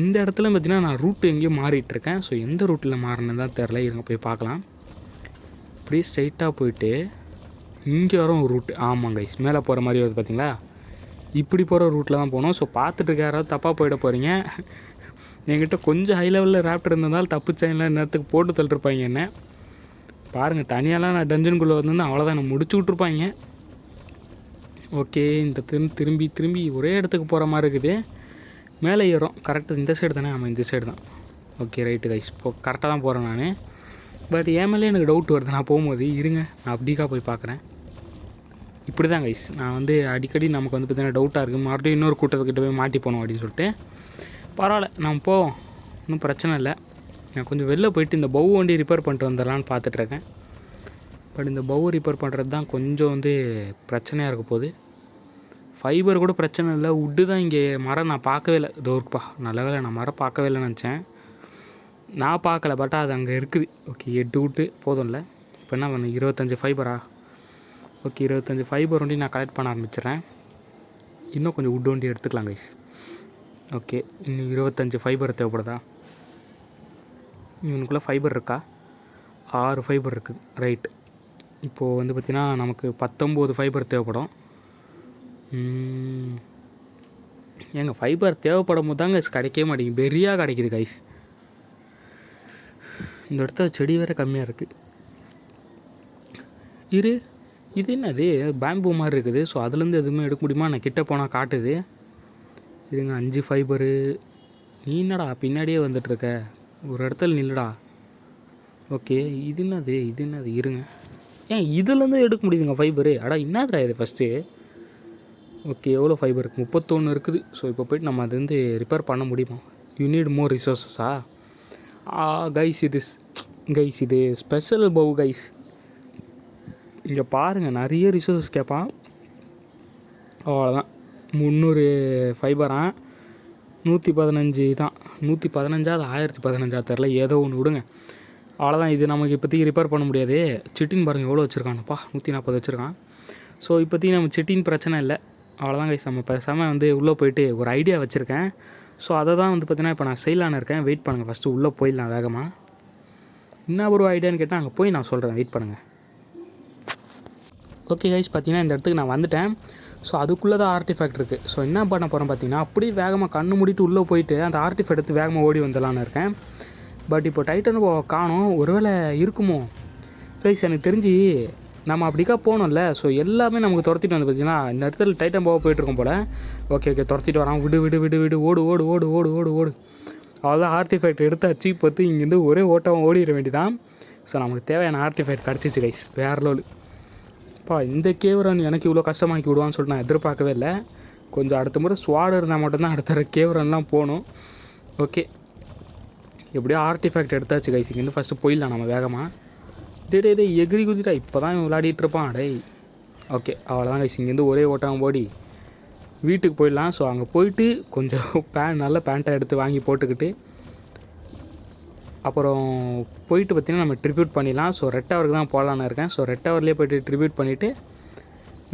A: இந்த இடத்துல பார்த்தீங்கன்னா நான் ரூட்டு எங்கேயும் மாறிட்டுருக்கேன். ஸோ எந்த ரூட்டில் மாறினேன்னு தான் தெரில. இருங்க போய் பார்க்கலாம். அப்படியே ஸ்ட்ரைட்டாக போயிட்டு இங்கே வரும் ஒரு ரூட்டு. ஆமாங்க கைஸ், மேலே போகிற மாதிரி வருது பார்த்தீங்களா? இப்படி போகிற ரூட்டில் தான் போகணும். ஸோ பார்த்துட்டு இருக்க யாராவது தப்பாக போயிட போகிறீங்க. என்கிட்ட கொஞ்சம் ஹை லெவலில் ராப்டர் இருந்ததால் தப்பிச்சேன்லாம் நேரத்துக்கு போட்டு தள்ளிருப்பாங்க என்ன. பாருங்கள், தனியாலாம் நான் டஞ்சனுக்குள்ளே வந்து அவ்வளோதான் நான் முடிச்சு விட்ருப்பாங்க. ஓகே, இந்த திரும்பி ஒரே இடத்துக்கு போகிற மாதிரி இருக்குது. மேலே ஏறும். கரெக்டாக இந்த சைடு தானே? ஆமாம், இந்த சைடு தான். ஓகே ரைட்டு கைஸ், இப்போ கரெக்டாக தான் போகிறேன் நான். பட் என் மேலே எனக்கு டவுட் வருது நான் போகும்போது. இருங்க, நான் அப்படிக்கா போய் பார்க்குறேன். இப்படி தான் கைஸ், நான் வந்து அடிக்கடி நமக்கு வந்து பார்த்தீங்கன்னா டவுட்டாக இருக்குது. மறுபடியும் இன்னொரு கூட்டத்துக்கிட்ட போய் மாட்டி போனோம் அப்படின்னு சொல்லிட்டு. பரவாயில்ல, நம்ம போவோம், ஒன்றும் பிரச்சனை இல்லை. நான் கொஞ்சம் வெளில போயிட்டு இந்த பவு வண்டி ரிப்பேர் பண்ணிட்டு வந்துடலான்னு பார்த்துட்ருக்கேன். பட் இந்த பவு ரிப்பேர் பண்ணுறது தான் கொஞ்சம் வந்து பிரச்சனையாக இருக்க போகுது. ஃபைபர் கூட பிரச்சனை இல்லை, உட்டு தான். இங்கே மரம் நான் பார்க்கவே இல்லை. தோர்ப்பா, நல்ல வேலை நான் மரம் பார்க்கவே இல்லைன்னு நினச்சேன். நான் பார்க்கல, பட் அது அங்கே இருக்குது. ஓகே, 8 விட்டு போதும்ல. இப்போ என்ன பண்ணு? 25 ஃபைபரா? ஓகே, 25 ஃபைபர் வண்டி நான் கலெக்ட் பண்ண ஆரம்பிச்சிடுறேன். இன்னும் கொஞ்சம் உட் வண்டி எடுத்துக்கலாம் கைஸ். ஓகே, இன்னும் 25 ஃபைபர் தேவைப்படுதா? இவனுக்குள்ளே ஃபைபர் இருக்கா? 6 ஃபைபர் இருக்குது. ரைட். இப்போது வந்து பார்த்திங்கன்னா நமக்கு 19 ஃபைபர் தேவைப்படும். ஏங்க ஃபைபர் தேவைப்படும் போது தாங்க கிடைக்கவே மாட்டேங்குது. பெரியாக கிடைக்கிது கைஸ். இந்த இடத்துல செடி வேறு கம்மியாக இருக்குது. இது என்னது? பேம்பு மாதிரி இருக்குது. ஸோ அதுலேருந்து எதுவுமே எடுக்க முடியுமா? நான் கிட்டே போனால் காட்டுது. இதுங்க 5 ஃபைபரு. நீ என்னடா பின்னாடியே வந்துட்டுருக்க? ஒரு இடத்துல நில்லுடா. ஓகே, இது என்னது? இருங்க. ஏன் இதுலேருந்து எடுக்க முடியுதுங்க ஃபைபரு? என்னதுடா இது ஃபஸ்ட்டு? ஓகே, எவ்வளோ ஃபைபர் இருக்குது? 31 இருக்குது. ஸோ இப்போ போய்ட்டு நம்ம அது வந்து ரிப்பேர் பண்ண முடியுமா? யூ நீட் மோர் ரிசோர்ஸஸா? கைஸ் இது ஸ்பெஷல் பவு கைஸ். இங்கே பாருங்கள், நிறைய ரிசோர்ஸஸ் கேட்பான். அவ்வளோதான், 300 ஃபைபரா? 115 தான். 115 அது 1015 தெரில, ஏதோ ஒன்று விடுங்க. அவ்வளோதான். இது நமக்கு இப்போதைக்கு ரிப்பேர் பண்ண முடியாது. சிட்டின் பாருங்கள் எவ்வளோ வச்சுருக்கானப்பா, 140 வச்சுருக்கான். ஸோ இப்போதைக்கு நம்ம சிட்டின் பிரச்சனை இல்லை. அவ்வளோதான் கைஸ், நம்ம பேசாமல் வந்து உள்ளே போயிட்டு ஒரு ஐடியா வச்சுருக்கேன். ஸோ அதை தான் வந்து பார்த்தீங்கன்னா இப்போ நான் செய்யலான்னு இருக்கேன். வெயிட் பண்ணுங்கள், ஃபஸ்ட்டு உள்ளே போயிடலாம் வேகமாக. என்ன ஒரு ஐடியான்னு கேட்டால் அங்கே போய் நான் சொல்கிறேன், வெயிட் பண்ணுங்கள். ஓகே கைஸ், பார்த்தீங்கன்னா இந்த இடத்துக்கு நான் வந்துட்டேன். ஸோ அதுக்குள்ளே தான் ஆர்டிஃபேக்ட் இருக்குது. ஸோ என்ன பண்ண போகிறேன் பார்த்தீங்கன்னா, அப்படியே வேகமாக கண்ணு மூடிட்டு உள்ளே போயிட்டு அந்த ஆர்டிஃபேக்ட் எடுத்து வேகமாக ஓடி வந்துடலான்னு இருக்கேன். பட் இப்போ டைட்டன் காணோம். ஒருவேளை இருக்குமோ கைஸ்? எனக்கு தெரிஞ்சு நம்ம அப்படிக்கா போகணும்ல. ஸோ எல்லாமே நமக்கு துரத்திட்டு வந்து பார்த்தீங்கன்னா இந்த இடத்துல டைட்டன் போக போயிட்டுருக்கோம் போல். ஓகே துரத்திட்டு வரான். விடு விடு விடு விடு ஓடு ஓடு ஓடு ஓடு ஓடு ஓடு. அவ்வளோதான், ஆர்டிஃபேக்ட் எடுத்தாச்சு. இப்போத்து இங்கேருந்து ஒரே ஓட்டம் ஓடிட வேண்டியதான். ஸோ நமக்கு தேவையான ஆர்டிஃபேக்ட் கிடச்சிச்சு கைஸ். வேறு லெவல். இந்த கேவ் ரன் எனக்கு இவ்வளோ கஷ்டமாக்கி விடுவான்னு சொல்லிட்டு நான் எதிர்பார்க்கவே இல்லை. கொஞ்சம் அடுத்த முறை ஸ்வாட் இருந்தால் மட்டும்தான் அடுத்த கேவ் ரன்லாம் போகணும். ஓகே, எப்படியோ ஆர்டிஃபேக்ட் எடுத்தாச்சு கைஸ். இங்கேருந்து ஃபஸ்ட்டு போயிடலாம் நம்ம வேகமாக. டே எகிரி குதிட்டா இப்போ தான் விளையாடிட்டு இருப்பான் டேய். ஓகே, அவ்வளோதான் கைஸ். இங்கேருந்து ஒரே ஓட்டம் ஓடி வீட்டுக்கு போயிடலாம். ஸோ அங்கே போயிட்டு கொஞ்சம் நல்ல பேண்ட்டை எடுத்து வாங்கி போட்டுக்கிட்டு அப்புறம் போயிட்டு பார்த்திங்கன்னா நம்ம ட்ரிபியூட் பண்ணிடலாம். ஸோ ரெட் டவருக்கு தான் போகலான்னு இருக்கேன். ஸோ ரெட் டவர்லேயே போய்ட்டு ட்ரிபியூட் பண்ணிவிட்டு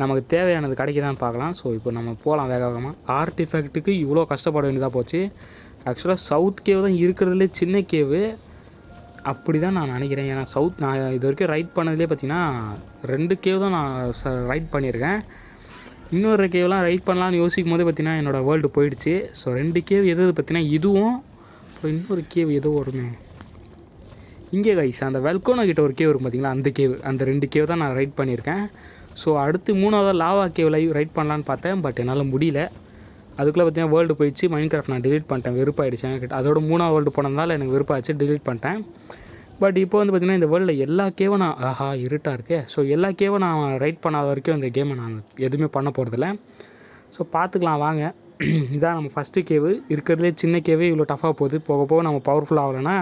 A: நமக்கு தேவையானது கிடைக்குதான்னு பார்க்கலாம். ஸோ இப்போ நம்ம போகலாம் வேக வேகமாக. ஆர்டிஃபேக்ட்டுக்கு இவ்வளோ கஷ்டப்பட வேண்டியதாக போச்சு. ஆக்சுவலாக சவுத் கேவ் தான் இருக்கிறதுலே சின்ன கேவு, அப்படி தான் நான் நினைக்கிறேன். ஏன்னா நான் இது வரைக்கும் ரைட் பண்ணதுலேயே பார்த்திங்கன்னா 2 கேவ் தான் நான் ரைட் பண்ணியிருக்கேன். இன்னொரு கேவ்லாம் ரைட் பண்ணலான்னு யோசிக்கும் போது பார்த்திங்கன்னா என்னோடய வேர்ல்டு போயிடுச்சு. ஸோ 2 கேவ் எது பார்த்திங்கன்னா இதுவும், அப்புறம் இன்னொரு கேவ் ஏதோ வருமே இங்கே கைஸ். அந்த வெல்கோனோ கிட்ட ஒரு கேவ் இருக்கும் பார்த்திங்களா, அந்த கேவ். அந்த 2 கேவ் தான் நான் ரைட் பண்ணியிருக்கேன். ஸோ அடுத்து 3வது லாவா கேவ் ரைட் பண்ணலான்னு பார்த்தேன். பட் என்னால் முடியல. அதுக்குள்ளே பார்த்திங்கன்னா வேர்ல்டு போயிடுச்சு. மைன்கிராஃப்ட் நான் டிலீட் பண்ணிட்டேன், வெறுப்பாயிடுச்சு எனக்கு. அதோட 3வது வேர்ல்டு போனதால் எனக்கு வெறுப்பாச்சு, டிலீட் பண்ணிட்டேன். பட் இப்போ வந்து பார்த்திங்கன்னா இந்த வேர்ல்டில் எல்லா கேவும் நான் இருட்டாக இருக்கே. ஸோ எல்லா கேவும் நான் ரைட் பண்ணாத வரைக்கும் இந்த கேமை நான் எதுவுமே பண்ண போகிறதில்ல. ஸோ பார்த்துக்கலாம் வாங்க. இதான் நம்ம ஃபஸ்ட்டு கேவு. இருக்கிறதுலே சின்ன கேவே இவ்வளோ டஃபாக போகுது. போக போக நம்ம பவர்ஃபுல் ஆகலைன்னா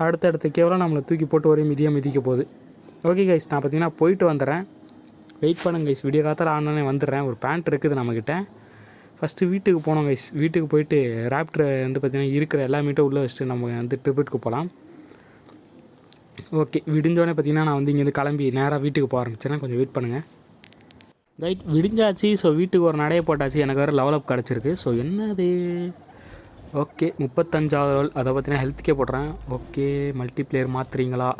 A: அடுத்தடுத்த கேவெலாம் நம்மளை தூக்கி போட்டு ஒரே மிதிக்க போகுது. ஓகே கைஸ், நான் பார்த்திங்கன்னா போயிட்டு வந்துடுறேன். வெயிட் பண்ணுங்க கைஸ். விடிய காத்தால் ஆனே வந்துடுறேன். ஒரு பேண்ட் இருக்குது நம்மக்கிட்ட. ஃபஸ்ட்டு வீட்டுக்கு போனோம் கைஸ். வீட்டுக்கு போயிட்டு ராப்டரை வந்து பார்த்திங்கன்னா இருக்கிற எல்லா மீட்டும் உள்ளே வச்சுட்டு நம்ம வந்து ட்ரிபியூட்க்கு போகலாம். ஓகே, விடிஞ்சோடனே பார்த்திங்கன்னா நான் வந்து இங்கேருந்து கிளம்பி நேராக வீட்டுக்கு போக ஆரம்பிச்சேன். கொஞ்சம் வெயிட் பண்ணுங்கள். ரைட், விடிஞ்சாச்சு. ஸோ வீட்டுக்கு ஒரு நடைய போட்டாச்சு. எனக்கு வேறு லெவலப் கிடச்சிருக்கு. ஸோ என்னது, ஓகே 35வது லெவல். அதை பார்த்தீங்கன்னா ஹெல்த்துக்கே போடுறேன். ஓகே, மல்டிப்ளேயர் மாற்றுறீங்களா?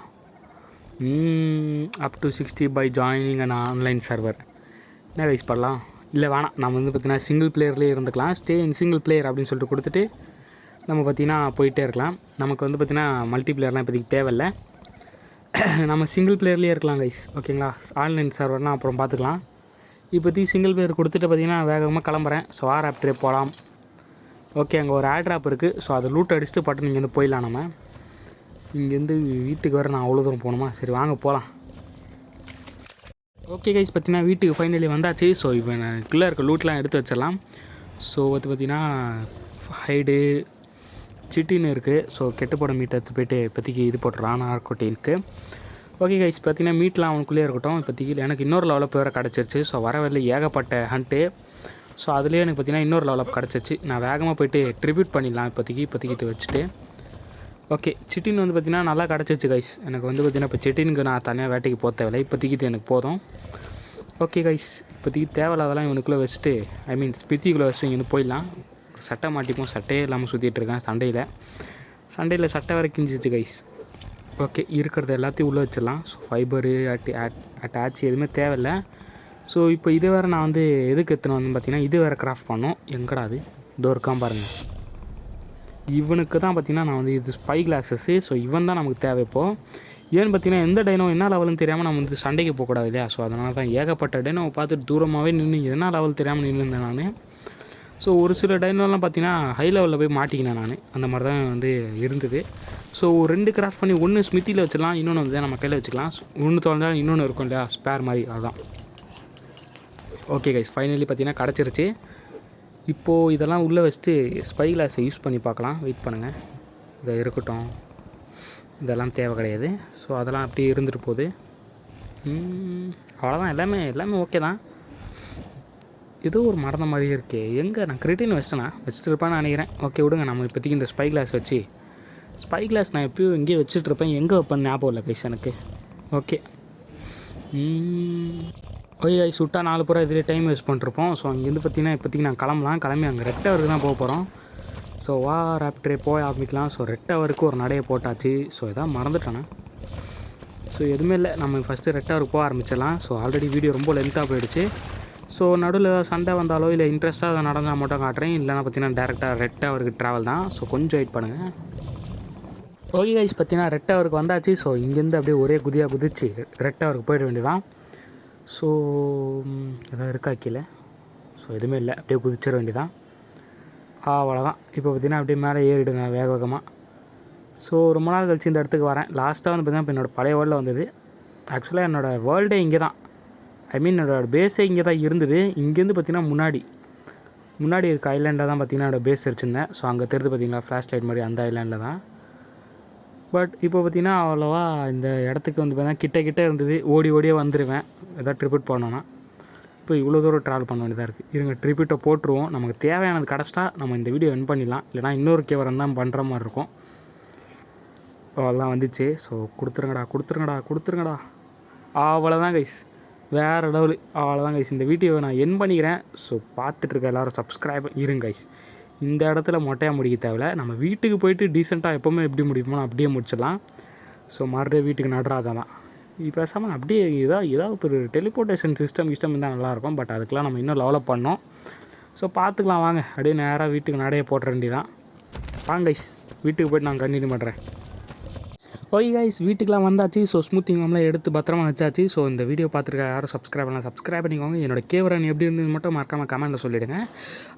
A: Up to 60 by joining and online server. என்ன கைஸ் பண்ணலாம்? இல்லை வேணாம், நம்ம வந்து பார்த்திங்கன்னா சிங்கிள் பிளேயர்லேயே இருந்துக்கலாம். ஸ்டே இன் சிங்கிள் பிளேயர் அப்படின்னு சொல்லிட்டு கொடுத்துட்டு நம்ம பார்த்திங்கன்னா போயிட்டே இருக்கலாம். நமக்கு வந்து பார்த்திங்கன்னா மல்டிப்ளேயர்லாம் இப்போதைக்கு தேவையில்லை. நம்ம சிங்கிள் பிளேயர்லேயே இருக்கலாம் கைஸ். ஓகேங்களா, ஆன்லைன் சர்வர்னால் அப்புறம் பார்த்துக்கலாம். இப்போதைக்கு சிங்கிள் பிளேயர் கொடுத்துட்டு பார்த்திங்கன்னா வேகமாக கிளம்புறேன். ஸோ ஆப்டரே போகலாம். ஓகே, அங்கே ஒரு ஏர்ட்ராப் இருக்குது. ஸோ அதை லூட் அடிச்சுட்டு பட்டு இங்கேருந்து போயிடலாம். நம்ம இங்கேருந்து வீட்டுக்கு வர நான் அவ்வளோ தூரம் போகணுமா? சரி வாங்க போகலாம். ஓகே கைஸ், பார்த்தீங்கன்னா வீட்டுக்கு ஃபைனலி வந்தாச்சு. ஸோ இப்போ நான் கீழே இருக்க லூட்லாம் எடுத்து வச்சிடலாம். ஸோ வந்து பார்த்திங்கன்னா ஹைடு சிட்டின்னு இருக்குது. ஸோ கெட்டு போட மீட் எடுத்து போய்ட்டு இப்போதைக்கு இது போட்டுடலாம் நார்கோட்டினுக்கு. ஓகே கைஸ், பார்த்தீங்கன்னா மீட்லாம் அவனுக்குள்ளே இருக்கட்டும். இப்போதைக்கு எனக்கு இன்னொரு லெவலப் வேறு கிடச்சிருச்சு. ஸோ வர வரல ஏகப்பட்ட ஹண்ட்டு. ஸோ அதுலேயே எனக்கு பார்த்திங்கன்னா இன்னொரு லெவலப் கிடச்சிச்சு. நான் வேகமாக போய்ட்டு ட்ரிபியூட் பண்ணிடலாம் இப்போதைக்கு இது வச்சுட்டு. ஓகே, சிட்டின் வந்து பார்த்திங்கன்னா நல்லா கிடச்சிச்சு கைஸ். எனக்கு வந்து பார்த்திங்கன்னா இப்போ சிட்டினுக்கு நான் தனியாக வேட்டைக்கு போக தேவையில்லை. இப்போதைக்கு இது எனக்கு போதும். ஓகே கைஸ், இப்போதைக்கு தேவையில்லாதெல்லாம் இவனுக்குள்ளே வச்சுட்டு ஸ்பித்திக்குள்ளே வச்சுட்டு இங்கேருந்து போயிடலாம். சட்டை மாட்டிப்போம். சட்டையே இல்லாமல் சுற்றிட்டு இருக்கேன். சண்டையில் சட்டை வரை கிஞ்சிச்சு கைஸ். ஓகே, இருக்கிறது எல்லாத்தையும் உள்ளே வச்சிடலாம். ஸோ ஃபைபரு அட்டாச் எதுவுமே தேவையில்லை. ஸோ இப்போ இதை வேறு நான் வந்து எதுக்கு எடுத்துன்னு வந்து பார்த்திங்கன்னா இது வேறு கிராஃப்ட் பண்ணோம். எங்கடா அது இதோ இருக்கான் பாருங்கள். இவனுக்கு தான் பார்த்திங்கன்னா நான் வந்து இது ஸ்பை கிளாஸஸ்ஸு. ஸோ இவன் தான் நமக்கு தேவை இப்போது. ஏன்னு பார்த்திங்கன்னா எந்த டைனோ என்ன லெவலுன்னு தெரியாமல் நம்ம வந்து சண்டைக்கு போகக்கூடாது இல்லையா? ஸோ அதனால தான் ஏகப்பட்ட டைனோ பார்த்துட்டு தூரமாகவே நின்று என்ன லெவல் தெரியாமல் நின்றுருந்தேன் நான். ஸோ ஒரு சில டைனோலாம் பார்த்திங்கன்னா ஹை லெவலில் போய் மாட்டிக்கினேன் நான். அந்த மாதிரி தான் வந்து இருந்தது. ஸோ 2 கிராஃப்ட் பண்ணி ஒன்று ஸ்மித்தியில் வச்சிடலாம், இன்னொன்று வந்து நம்ம கையில் வச்சுக்கலாம். ஒன்று தொலைஞ்சாலும் இன்னொன்று இருக்கும் இல்லையா, ஸ்பேர் மாதிரி. அதுதான். ஓகே கைஸ், ஃபைனலி பார்த்திங்கன்னா கிடச்சிருச்சு. இப்போது இதெல்லாம் உள்ளே வச்சுட்டு ஸ்பை கிளாஸை யூஸ் பண்ணி பார்க்கலாம். வெயிட் பண்ணுங்கள், இதை இருக்கட்டும். இதெல்லாம் தேவை கிடையாது. ஸோ அதெல்லாம் அப்படியே இருந்துட்டு போகுது. அவ்வளோதான், எல்லாமே ஓகே தான். ஏதோ ஒரு மறந்த மாதிரியே இருக்கே. எங்கே நான் கிரிட்டின் வச்சுட்டு இருப்பேன்னு நினைக்கிறேன். ஓகே விடுங்க, நம்ம இப்போதைக்கு இந்த ஸ்பை கிளாஸ் நான் எப்பயும் எங்கேயும் வச்சுட்ருப்பேன். எங்கே வைப்பேன்னு ஞாபகம் இல்லை கைஸ் எனக்கு. ஓகே கைஸ், சுட்டா 4 பூரா இதிலே டைம் வேஸ்ட் பண்ணிருப்போம். ஸோ அங்கேருந்து பார்த்திங்கன்னா இப்போதைக்கு நான் கிளம்பி அங்கே ரெட் டவருக்கு தான் போக போகிறோம். ஸோ ராப்டரே போய் ஆரம்பிக்கலாம். ஸோ ரெட் டவருக்கு ஒரு நடையை போட்டாச்சு. ஸோ எதாவது மறந்துட்டேண்ணா. ஸோ எதுவுமே இல்லை, நம்ம ஃபஸ்ட்டு ரெட் டவருக்கு போக ஆரம்பிச்சிடலாம். ஸோ ஆல்ரெடி வீடியோ ரொம்ப லென்த்தாக போயிடுச்சு. ஸோ நடுவில் ஏதாவது சண்டை வந்தாலோ இல்லை இன்ட்ரெஸ்ட்டாக அதை நடந்தால் மட்டும் காட்டுறேன். இல்லைனா பார்த்திங்கன்னா டேரெக்டாக ரெட் டவருக்கு ட்ராவல் தான். ஸோ கொஞ்சம் வெயிட் பண்ணுங்கள். ஓகே கைஸ் பார்த்தீங்கன்னா ரெட் டவருக்கு வந்தாச்சு. ஸோ இங்கேருந்து அப்படியே ஒரே குதிச்சு ரெட் டவருக்கு போயிட வேண்டியதான். ஸோ எதாவது இருக்கா கீழே? ஸோ எதுவுமே இல்லை, அப்படியே குதிச்சிட வேண்டியதான். அவ்வளோதான். இப்போ பார்த்தீங்கன்னா அப்படியே மேலே ஏறிடுங்க வேக வேகமாக. ஸோ ரொம்ப நாள் கழிச்சு இந்த இடத்துக்கு வரேன். லாஸ்ட்டாக வந்து பார்த்தீங்கன்னா இப்போ என்னோடய பழைய வேர்ல்டில் வந்தது. ஆக்சுவலாக என்னோடய வேர்ல்டே இங்கே தான், ஐ மீன் என்னோடய பேஸே இங்கே தான் இருந்தது. இங்கேருந்து பார்த்தீங்கன்னா முன்னாடி இருக்க ஐலாண்டில் தான் பார்த்தீங்கன்னா என்னோடய பேஸ் வச்சுருந்தேன். ஸோ அங்கே தெரிஞ்சு பார்த்தீங்களா ஃப்ளாஷ் லைட் மாதிரி அந்த ஐலாண்டில் தான். பட் இப்போ பார்த்தீங்கன்னா அவ்வளோவா இந்த இடத்துக்கு வந்து பார்த்தீங்கன்னா கிட்டே இருந்தது. ஓடியே வந்துடுவேன் எதாவது ட்ரிபிட் போனோன்னா. இப்போ இவ்வளோ தூரம் ட்ராவல் பண்ண வேண்டியதாக இருக்குது. இருங்க ட்ரிபிட்டை போட்டுருவோம். நமக்கு தேவையானது கிடச்சிட்டா நம்ம இந்த வீடியோ என் பண்ணிடலாம். இல்லைனா இன்னொரு கேவரம் தான் பண்ணுற மாதிரி இருக்கும். அவ்வளோதான் வந்துச்சு. ஸோ கொடுத்துருங்கடா. அவ்வளோதான் கைஸ், வேறு லெவலு. அவ்வளோதான் கைஸ், இந்த வீடியோவை நான் என் பண்ணிக்கிறேன். ஸோ பார்த்துட்ருக்க எல்லோரும் சப்ஸ்கிரைப் இருங்க கைஸ். இந்த இடத்துல மொட்டையாக முடிக்க தேவையில்ல. நம்ம வீட்டுக்கு போயிட்டு டீசெண்டாக எப்போவுமே எப்படி முடிப்போமோ அப்படியே முடிச்சிடலாம். ஸோ மறுபடியும் வீட்டுக்கு நடராஜா தான். இப்போ பேசாமல் அப்படியே ஏதாவது ஒரு டெலிபோர்ட்டேஷன் சிஸ்டம் இருந்தால் நல்லாயிருக்கும். பட் அதுக்கெலாம் நம்ம இன்னும் டெவலப் பண்ணோம். ஸோ பார்த்துக்கலாம் வாங்க. அப்படியே நேராக வீட்டுக்கு நடைய போட்டுற வேண்டியதான். வாங்க கைஸ், வீட்டுக்கு போய்ட்டு நான் கண்டினியூ பண்ணுறேன். ஓகே கைஸ், வீட்டுக்கெலாம் வந்தாச்சு. ஸோ ஸ்மூத்திங் மாம்லாம் எடுத்து பத்திரமா வச்சாச்சு. ஸோ இந்த வீடியோ பார்த்துருக்க யாரும் சப்ஸ்கிரைப் பண்ணிக்கோங்க. என்னோடய கேவரன் எப்படி இருந்தது மட்டும் மறக்காமல் கமெண்ட்டில் சொல்லிவிடுங்க.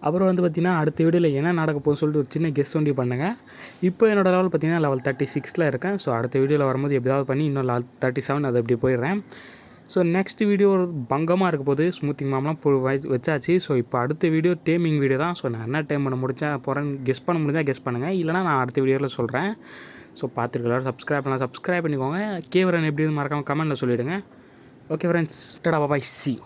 A: அப்புறம் வந்து பார்த்திங்கன்னா அடுத்த வீடியோவில் என்ன நடக்க போகுதுன்னு சொல்லிட்டு ஒரு சின்ன கெஸ் ஒண்டி பண்ணுங்கள். இப்போ என்னோட லெவல் பார்த்திங்கன்னா லெவல் 36 இருக்கேன். ஸோ அடுத்த வீடியோவில் வரும்போது எப்படியாவது பண்ணி இன்னும் லெவல் 37 அது அப்படி போயிடுறேன். ஸோ நெக்ஸ்ட் வீடியோ ஒரு பங்கமாக இருக்க போது. ஸ்மூத்திங் மாம்லாம் வச்சாச்சு. ஸோ இப்போ அடுத்த வீடியோ டேமிங் வீடியோ தான். ஸோ நான் என்ன டைம் பண்ண போகிறேன்னு கெஸ் பண்ண முடிஞ்சால் கெஸ் பண்ணுங்கள். இல்லைனா நான் அடுத்த வீடியோவில் சொல்கிறேன். ஸோ பார்த்துருக்க எல்லோரும் சப்ஸ்கிரைப் பண்ணிக்கோங்க. கேவரன் எப்படி மறக்காமல் கமெண்ட்டில் சொல்லிவிடுங்க. ஓகே ஃப்ரெண்ட்ஸ், டடா பாய், சி யூ.